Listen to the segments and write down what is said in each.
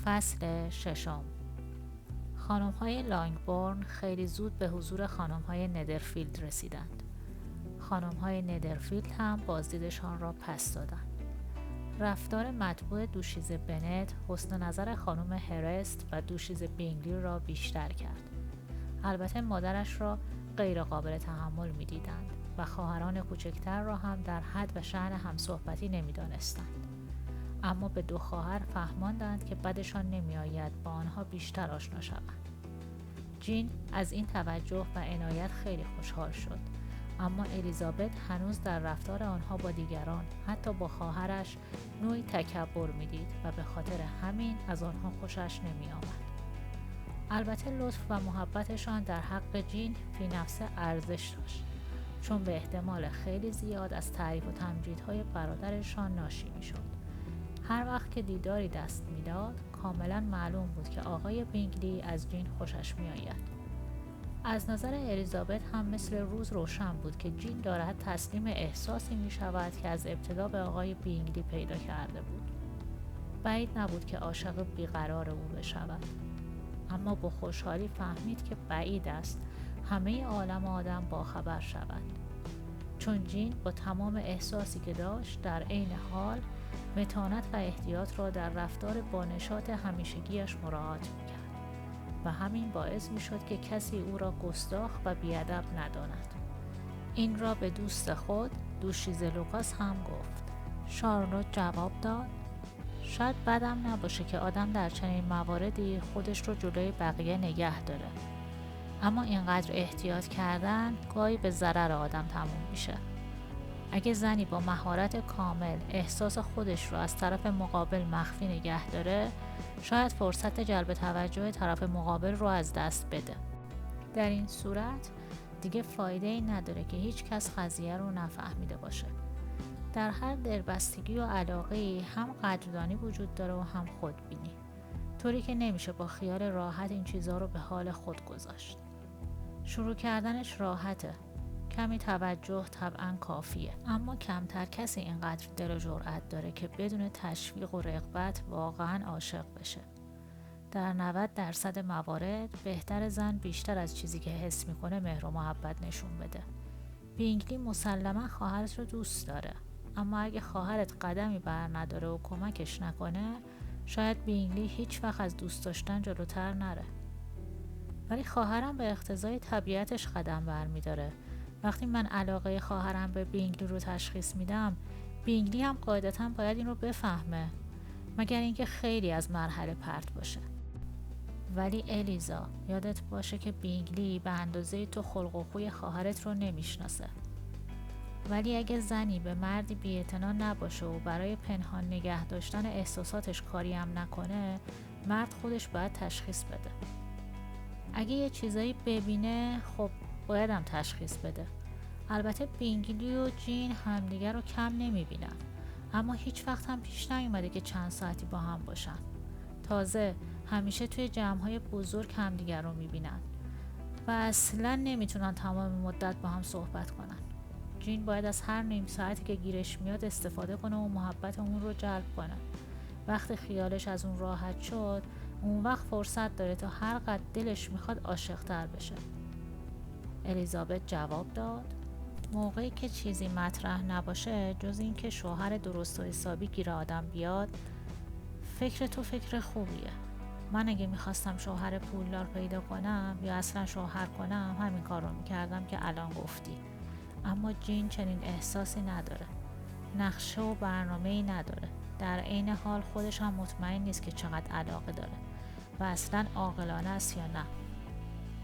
فصل ششم. خانم‌های لانگبورن خیلی زود به حضور خانم‌های ندرفیلد رسیدند. خانم‌های ندرفیلد هم بازدیدشان را پس دادند. رفتار مطبوع دوشیزه بنت حسن نظر خانم هرست و دوشیزه بینگلی را بیشتر کرد. البته مادرش را غیر قابل تحمل می‌دیدند و خواهران کوچکتر را هم در حد و شأن همصحبتی نمی‌دانستند. اما به دو خواهر فهماندند که بدشان نمی‌آید با آنها بیشتر آشنا شوند. جین از این توجه و عنایت خیلی خوشحال شد، اما الیزابت هنوز در رفتار آنها با دیگران، حتی با خواهرش، نوعی تکبر می‌دید و به خاطر همین از آنها خوشش نمی‌آمد. البته لطف و محبتشان در حق جین فی نفسه ارزش داشت، چون به احتمال خیلی زیاد از تعریف و تمجیدهای برادرشان ناشی می‌شد. هر وقت که دیداری دست میداد کاملا معلوم بود که آقای بینگلی از جین خوشش میآید. از نظر الیزابت هم مثل روز روشن بود که جین دارد تسلیم احساسی می شود که از ابتدا به آقای بینگلی پیدا کرده بود. بعید نبود که عاشق بیقرار او بشود، اما با خوشحالی فهمید که بعید است همه عالم آدم باخبر شود، چون جین با تمام احساسی که داشت در عین حال متانت و احتیاط را در رفتار بانشات همیشگیش مراعات می‌کرد و همین باعث می‌شد که کسی او را گستاخ و بی‌ادب نداند. این را به دوست خود دوشیزه لوکاس هم گفت. شارلوت جواب داد: شاید بدم نباشه که آدم در چنین مواردی خودش رو جلوی بقیه نگه داره، اما اینقدر احتیاط کردن گاهی به ضرر آدم تموم میشه. اگه زنی با مهارت کامل احساس خودش رو از طرف مقابل مخفی نگه داره، شاید فرصت جلب توجه طرف مقابل رو از دست بده. در این صورت دیگه فایده‌ای نداره که هیچ کس قضیه رو نفهمیده باشه. در هر دلبستگی و علاقه‌ای هم قدردانی وجود داره و هم خودبینی، طوری که نمیشه با خیال راحت این چیزا رو به حال خود گذاشت. شروع کردنش راحته، کمی توجه طبعاً کافیه، اما کمتر کسی اینقدر دل و جرأت داره که بدون تشویق و رغبت واقعاً عاشق بشه. در 90% موارد بهتر زن بیشتر از چیزی که حس میکنه مهر و محبت نشون بده. بینگلی مسلماً خواهرش رو دوست داره، اما اگه خواهرت قدمی بر نداره و کمکش نکنه، شاید بینگلی هیچ وقت از دوست داشتن جلوتر نره. ولی خواهرم به اقتضای طبیعتش قدم برمیداره. وقتی من علاقه خواهرم به بینگلی رو تشخیص میدم، بینگلی هم قاعدتاً باید این رو بفهمه، مگر اینکه خیلی از مرحله پرت باشه. ولی الیزا، یادت باشه که بینگلی به اندازه تو خلق و خوی خواهرت رو نمیشناسه. ولی اگه زنی به مردی بی‌اعتنا نباشه و برای پنهان نگه داشتن احساساتش کاری هم نکنه، مرد خودش باید تشخیص بده. اگه یه چیزایی ببینه، خب باید هم تشخیص بده. البته بینگلی و جین همدیگر رو کم نمیبینن، اما هیچ وقت هم پیش نیومده که چند ساعتی با هم باشن. تازه همیشه توی جمع‌های بزرگ همدیگر رو میبینن و اصلا نمیتونن تمام مدت با هم صحبت کنن. جین باید از هر نیم ساعتی که گیرش میاد استفاده کنه و محبت اون رو جلب کنه. وقتی خیالش از اون راحت شد، اون وقت فرصت داره تا هر قد دلش میخواد عاشق‌تر بشه. الیزابت جواب داد: موقعی که چیزی مطرح نباشه جز این که شوهر درست و حسابی گیر آدم بیاد، فکر تو فکر خوبیه. من اگه میخواستم شوهر پولدار پیدا کنم یا اصلا شوهر کنم، همین کار رو میکردم که الان گفتی. اما جین چنین احساسی نداره، نقشه و برنامه‌ای نداره، در عین حال خودش هم مطمئن نیست که چقدر علاقه داره و اصلا عاقلانه است یا نه.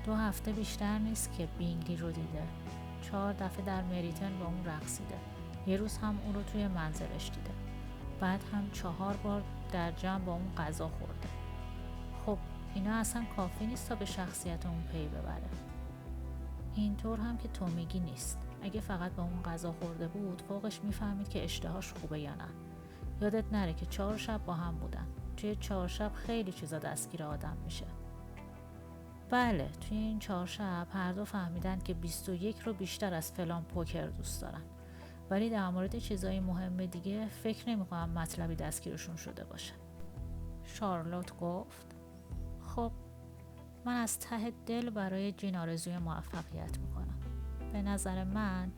2 هفته بیشتر نیست که بینگلی رو دیده. 4 دفعه در مریتن با اون رقصیده. یه روز هم اون رو توی منزلش دیده. بعد هم 4 بار در جمع با اون غذا خورده. خب اینا اصلا کافی نیست تا به شخصیت اون پی ببره. اینطور هم که تو میگی نیست. اگه فقط با اون غذا خورده بود، فوقش میفهمید که اشتهاش خوبه یا نه. یادت نره که 4 شب با هم بودن. توی 4 شب خیلی چیزا دستگیر آدم میشه. بله، توی این 4 شب هر دو فهمیدن که 21 رو بیشتر از فلان پوکر دوست دارن، ولی در مورد چیزای مهم دیگه فکر نمی‌کنم مطلبی دستگیرشون شده باشه. شارلوت گفت خب من از ته دل برای جین آرزوی موفقیت میکنم. به نظر من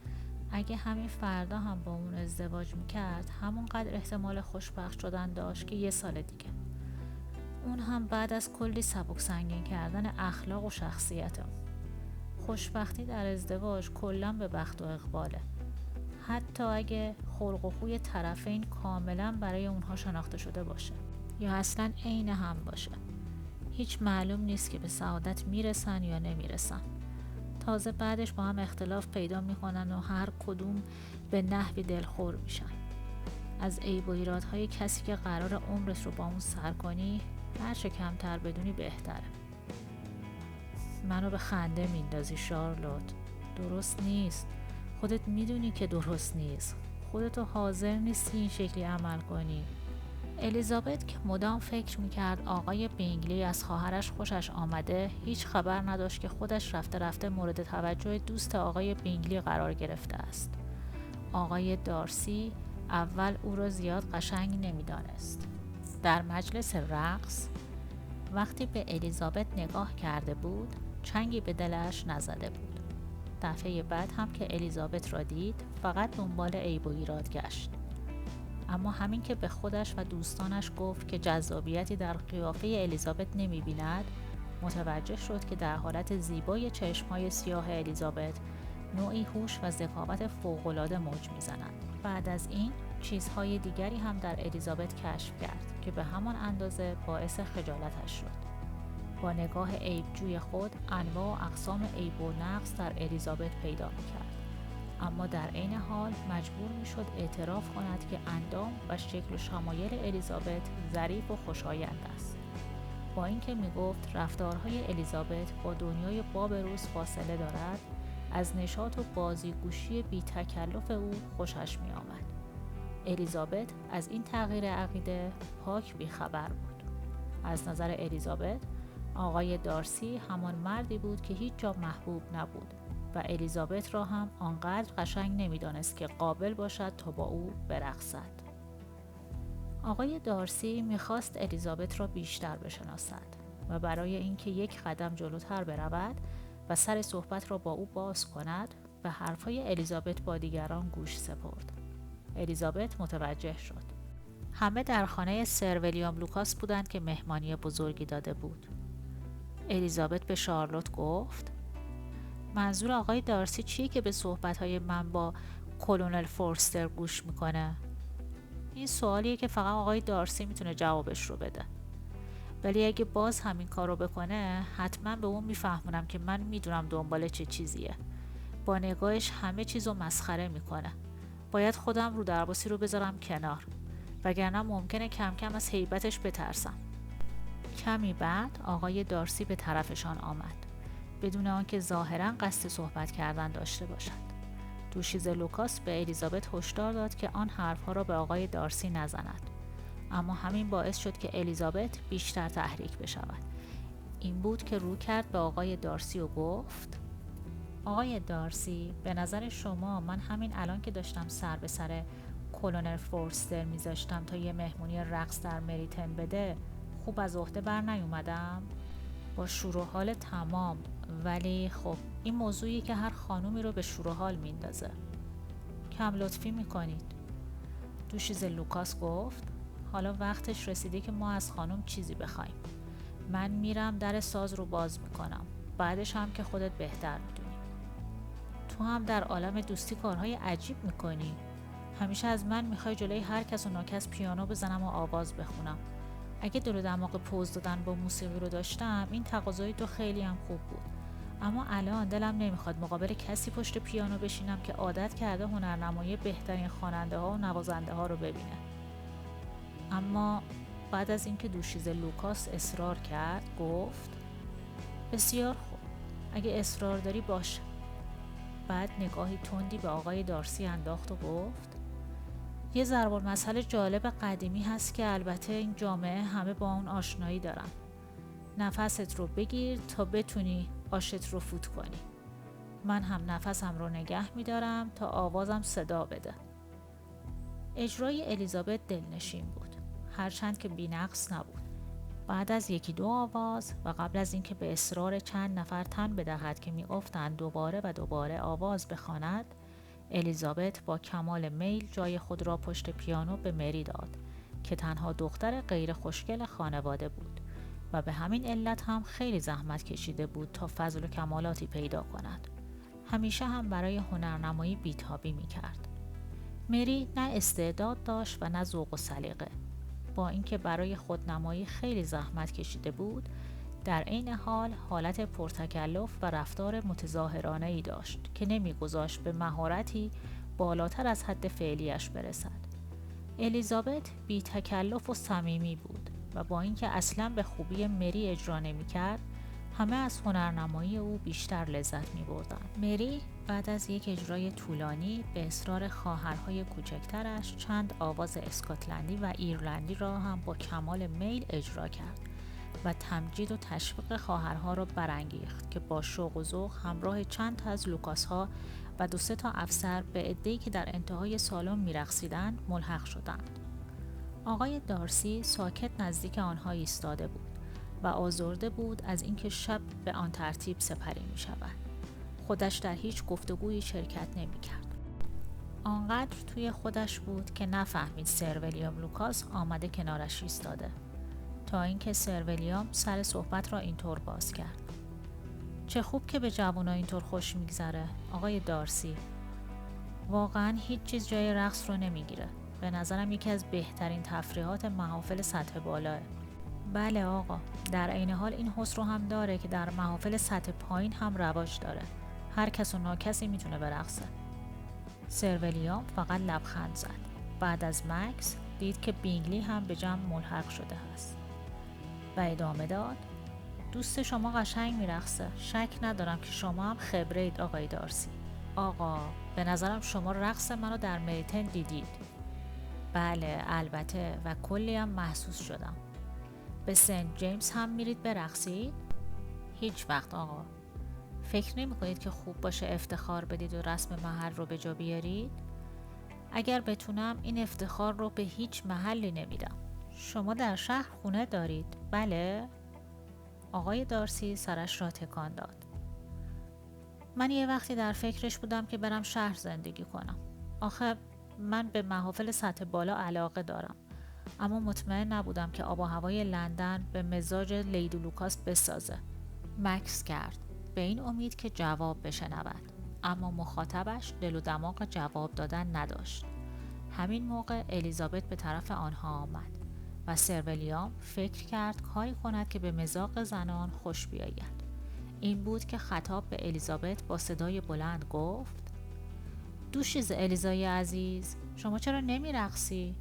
اگه همین فردا هم با اون ازدواج میکرد همونقدر احتمال خوشبخت شدن داشت که 1 سال دیگه. اون هم بعد از کلی سبک سنگین کردن اخلاق و شخصیت اون. خوشبختی در ازدواج کلاً به بخت و اقباله، حتی اگه خلق و خوی طرفین کاملاً برای اونها شناخته شده باشه یا اصلاً عین هم باشه. هیچ معلوم نیست که به سعادت میرسن یا نمیرسن. تازه بعدش با هم اختلاف پیدا میکنن و هر کدوم به نحوی دلخور میشن. از عیب و ایرادهای کسی که قرار عمرت رو با اون سر کنی هر چه کمتر بدونی بهتره. منو به خنده میندازی شارلوت. درست نیست. خودت میدونی که درست نیست. خودتو حاضر نیستی این شکلی عمل کنی. الیزابت که مدام فکر میکرد آقای بینگلی از خواهرش خوشش آمده، هیچ خبر نداشت که خودش رفته رفته مورد توجه دوست آقای بینگلی قرار گرفته است. آقای دارسی اول او را زیاد قشنگ نمیدانست. در مجلس رقص وقتی به الیزابت نگاه کرده بود چنگی به دلش نزده بود. دفعه بعد هم که الیزابت را دید فقط دنبال عیب و ایراد گشت. اما همین که به خودش و دوستانش گفت که جذابیتی در قیافه الیزابت نمی‌بیند، متوجه شد که در حالت زیبای چشم‌های سیاه الیزابت نوعی هوش و ذکاوت فوق‌العاده موج می‌زنند. بعد از این چیزهای دیگری هم در الیزابت کشف کرد که به همان اندازه باعث خجالتش شد. با نگاه عیبجوی خود انواع و اقسام عیب و نقص در الیزابت پیدا می‌کرد. اما در عین حال مجبور میشد اعتراف کند که اندام و شکل و شمایل الیزابت ظریف و خوشایند است. با اینکه میگفت رفتارهای الیزابت با دنیای بابروز فاصله دارد، از نشاط و بازیگوشی بی تکلف او خوشش می آمد. الیزابت از این تغییر عقیده پاک بی خبر بود. از نظر الیزابت آقای دارسی همان مردی بود که هیچ جا محبوب نبود و الیزابت را هم آنقدر قشنگ نمی‌دانست که قابل باشد تا با او برقصد. آقای دارسی می‌خواست الیزابت را بیشتر بشناسد و برای اینکه یک قدم جلوتر برود و سر صحبت را با او باز کند به حرفهای الیزابت با دیگران گوش سپرد. الیزابت متوجه شد. همه در خانه سر ویلیام لوکاس بودند که مهمانی بزرگی داده بود. الیزابت به شارلوت گفت منظور آقای دارسی چیه که به صحبت‌های من با کلونل فورستر گوش میکنه؟ این سوالیه که فقط آقای دارسی میتونه جوابش رو بده. ولی اگه باز همین کار رو بکنه حتما به اون میفهمونم که من میدونم دنبال چه چیزیه. با نگاهش همه چیزو مسخره میکنه. باید خودم رو درباسی رو بذارم کنار وگرنه ممکنه کم کم از هیبتش بترسم. کمی بعد آقای دارسی به طرفشان آمد بدون آنکه ظاهراً قصد صحبت کردن داشته باشد. دوشیز لوکاس به الیزابت هشدار داد که آن حرفها را به آقای دارسی نزند، اما همین باعث شد که الیزابت بیشتر تحریک بشود. این بود که رو کرد به آقای دارسی و گفت آقای دارسی، به نظر شما من همین الان که داشتم سر به سر کلونل فورستر میذاشتم تا یه مهمونی رقص در مریتن بده خوب از عهده بر نیومدم؟ با شور و حال تمام، ولی خب این موضوعی که هر خانومی رو به شور و حال میندازه. کم لطفی میکنید. دوشیز لوکاس گفت حالا وقتش رسیده که ما از خانم چیزی بخوایم. من میرم در ساز رو باز میکنم. بعدش هم که خودت بهتر میدونی. تو هم در عالم دوستی کارهای عجیب میکنی. همیشه از من میخوای جلوی هر کس و ناکس پیانو بزنم و آواز بخونم. اگه دل و دماغ پوز دادن با موسیقی رو داشتم این تقاضای تو خیلی هم خوب بود، اما الان دلم نمیخواد مقابل کسی پشت پیانو بشینم که عادت کرده هنرنمایی بهترین خواننده ها و نوازنده ها رو ببینه. اما بعد از اینکه دوشیز لوکاس اصرار کرد گفت بسیار خوب، اگه اصرار داری باشه. بعد نگاهی تندی به آقای دارسی انداخت و گفت یه ضرب المثل جالب قدیمی هست که البته این جامعه همه با اون آشنایی دارن. نفست رو بگیر تا بتونی آشت رو فوت کنی. من هم نفسم رو نگه میدارم تا آوازم صدا بده. اجرای الیزابت دلنشین بود، هرچند که بی‌نقص نبود. بعد از یکی دو آواز و قبل از اینکه به اصرار چند نفر تن بدهد که می‌افتند دوباره و دوباره آواز بخواند، الیزابت با کمال میل جای خود را پشت پیانو به مری داد که تنها دختر غیر خوشگل خانواده بود و به همین علت هم خیلی زحمت کشیده بود تا فضل و کمالاتی پیدا کند. همیشه هم برای هنرنمایی بی‌تابی می‌کرد. مری نه استعداد داشت و نه ذوق و سلیقه. با اینکه برای خودنمایی خیلی زحمت کشیده بود، در عین حال حالت پرتکلف و رفتار متظاهرانه‌ای داشت که نمی‌گذاشت به مهارتی بالاتر از حد فعلیش برسد. الیزابت بی تکلف و صمیمی بود و با اینکه اصلاً به خوبی مری اجرا نمی‌کرد، همه از هنرنمایی او بیشتر لذت می‌بردند. مری بعد از یک اجرای طولانی به اصرار خواهرهای کوچکترش چند آواز اسکاتلندی و ایرلندی را هم با کمال میل اجرا کرد و تمجید و تشویق خواهرها را برانگیخت که با شوق و ذوق همراه چند تا از لوکاس‌ها و 2-3 تا افسر به عده‌ای که در انتهای سالن می‌رقصیدند ملحق شدند. آقای دارسی ساکت نزدیک آنها ایستاده بود و آزرده بود از اینکه شب به آن ترتیب سپری می شود. خودش در هیچ گفتگویی شرکت نمی کرد. آنقدر توی خودش بود که نفهمید سر ویلیام لوکاس آمده کنارش ایستاده، تا اینکه سر ویلیام سر صحبت را اینطور باز کرد: چه خوب که به جوونا اینطور خوش میگذره آقای دارسی. واقعا هیچ چیز جای رقص رو نمیگیره. به نظرم یکی از بهترین تفریحات محافل سطح بالاه. بله آقا، در عین حال این حس رو هم داره که در محافل سطح پایین هم رواج داره. هر کس و ناکسی میتونه برقصه. سر ویلیام فقط لبخند زد. بعد از مکس دید که بینگلی هم به جمع ملحق شده است و ادامه داد: دوست شما قشنگ میرقصه. شک ندارم که شما هم خبره اید آقای دارسی. آقا، به نظرم شما رقص منو در مریتن دیدید. بله البته، و کلی هم محسوس شدم. به سنت جیمز هم میرید برقصید؟ هیچ وقت آقا. فکر نمی کنید که خوب باشه افتخار بدید و رسم محل رو به جا بیارید؟ اگر بتونم این افتخار رو به هیچ محلی نمیدم. شما در شهر خونه دارید؟ بله؟ آقای دارسی سرش را تکان داد. من یه وقتی در فکرش بودم که برم شهر زندگی کنم. آخه من به محافل سطح بالا علاقه دارم، اما مطمئن نبودم که آب و هوای لندن به مزاج لیدی لوکاس بسازه. مکس کرد به این امید که جواب بشنود، اما مخاطبش دل و دماغ جواب دادن نداشت. همین موقع الیزابت به طرف آنها آمد و سر ویلیام فکر کرد کاری کند که به مذاق زنان خوش بیاید. این بود که خطاب به الیزابت با صدای بلند گفت: دوشیز الیزای عزیز، شما چرا نمی رقصی؟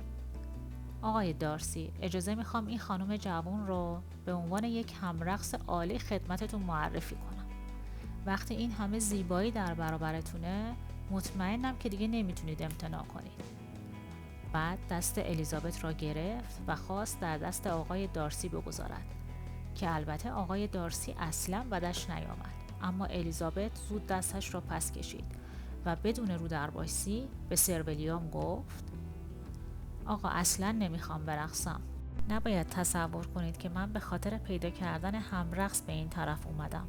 آقای دارسی، اجازه میخوام این خانم جوان رو به عنوان یک همرقص عالی خدمتتون معرفی کنم. وقتی این همه زیبایی در برابرتونه، مطمئنم که دیگه نمیتونید امتناع کنید. بعد دست الیزابت را گرفت و خواست در دست آقای دارسی بگذارد که البته آقای دارسی اصلا بدش نیامد، اما الیزابت زود دستش را پس کشید و بدون رو در بایسی به سر ویلیام گفت: آقا اصلا نمیخوام برقصم. نباید تصور کنید که من به خاطر پیدا کردن همرقص به این طرف اومدم.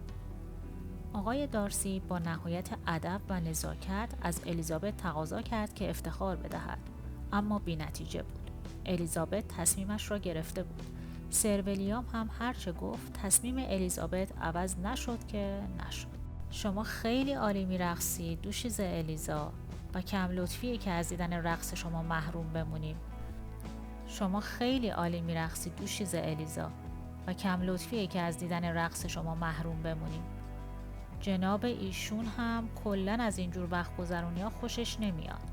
آقای دارسی با نهایت ادب و نزاکت از الیزابت تقاضا کرد که افتخار بدهد، اما بی نتیجه بود. الیزابت تصمیمش را گرفته بود. سر ویلیام هم هرچه گفت تصمیم الیزابت عوض نشد که نشد. شما خیلی عالی میرقصید دوشیز الیزا و کم لطفیه که از دیدن رقص شما محروم بمونیم. شما خیلی عالی میرقصید دوشیز الیزا و کم لطفیه که از دیدن رقص شما محروم بمونیم. جناب ایشون هم کلن از اینجور وقت گذرونی ها خوشش نمیاد،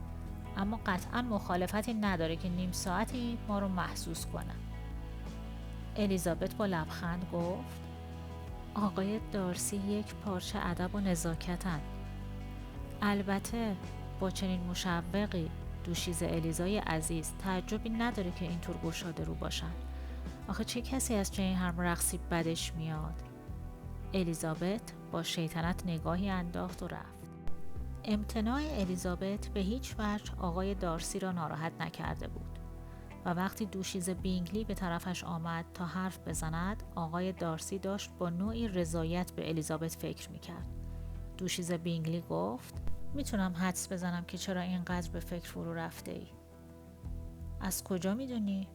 اما قطعا مخالفتی نداره که نیم ساعتی ما رو محسوس کنه. الیزابت با لبخند گفت: آقای دارسی یک پارچه ادب و نزاکتن. البته با چنین مشوقی دوشیز الیزای عزیز تعجبی نداره که اینطور گشاده رو باشن. آخه چه کسی از چنین هم رقصی بدش میاد؟ الیزابت با شیطنت نگاهی انداخت و رفت. امتناع الیزابت به هیچ وجه آقای دارسی را ناراحت نکرده بود و وقتی دوشیزه بینگلی به طرفش آمد تا حرف بزند، آقای دارسی داشت با نوعی رضایت به الیزابت فکر میکرد. دوشیزه بینگلی گفت: میتونم حدس بزنم که چرا اینقدر به فکر فرو رفته ای. از کجا میدونی؟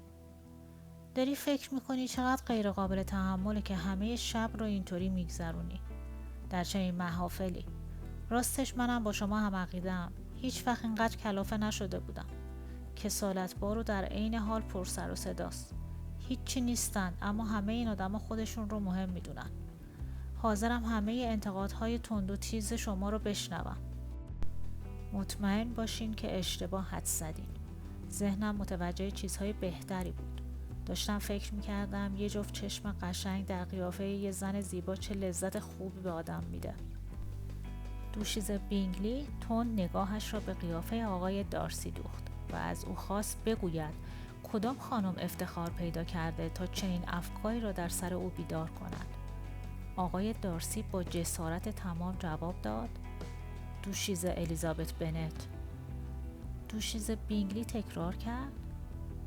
داری فکر میکنی چقدر غیر قابل تحمله که همه شب رو اینطوری میگذرونی در چنین محافلی. راستش منم با شما هم عقیده‌ام. هیچ وقت اینقدر کلافه نشده بودم. کسالت‌بار و در عین حال پر سر و صداست. هیچی نیستن، اما همه این آدما خودشون رو مهم میدونن. حاضرم همه انتقادهای تند و تیز شما رو بشنوم. مطمئن باشین که اشتباه حدس زدین. ذهنم متوجه چیزهای بهتری بود. داشتم فکر میکردم یه جفت چشم قشنگ در قیافه یه زن زیبا چه لذت خوبی به آدم میده. دوشیزه بینگلی تند نگاهش را به قیافه آقای دارسی دوخت و از او خواست بگوید کدام خانم افتخار پیدا کرده تا چنین افکاری را در سر او بیدار کند. آقای دارسی با جسارت تمام جواب داد: دوشیزه الیزابت بنت. دوشیزه بینگلی تکرار کرد: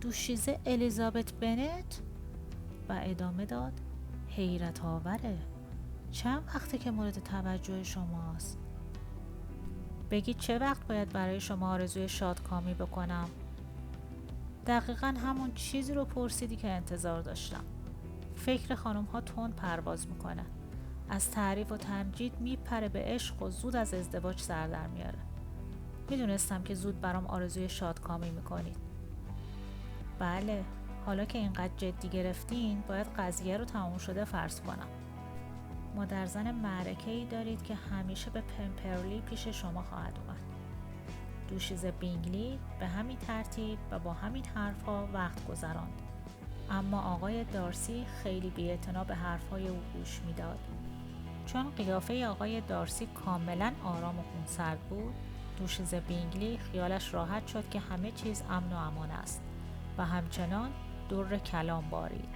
دوشیزه الیزابت بنت؟ و ادامه داد: حیرت آوره. چند وقته که مورد توجه شماست؟ بگید چه وقت باید برای شما آرزوی شادکامی بکنم؟ دقیقاً همون چیزی رو پرسیدی که انتظار داشتم. فکر خانم ها تند پرواز میکنه. از تعریف و تمجید میپره به عشق و زود از ازدواج سر در میاره. میدونستم که زود برام آرزوی شادکامی میکنید. بله، حالا که اینقدر جدی گرفتین باید قضیه رو تموم شده فرض کنم. مادرزن معرکه‌ای دارید که همیشه به پمپرلی پیش شما خواهد اومد. دوشیزه بینگلی به همین ترتیب و با همین حرفها وقت گذراند، اما آقای دارسی خیلی بی‌اعتنا به حرفهای او گوش میداد. چون قیافه آقای دارسی کاملا آرام و خونسرد بود، دوشیزه بینگلی خیالش راحت شد که همه چیز امن و امان است و همچنان در کلام بارید.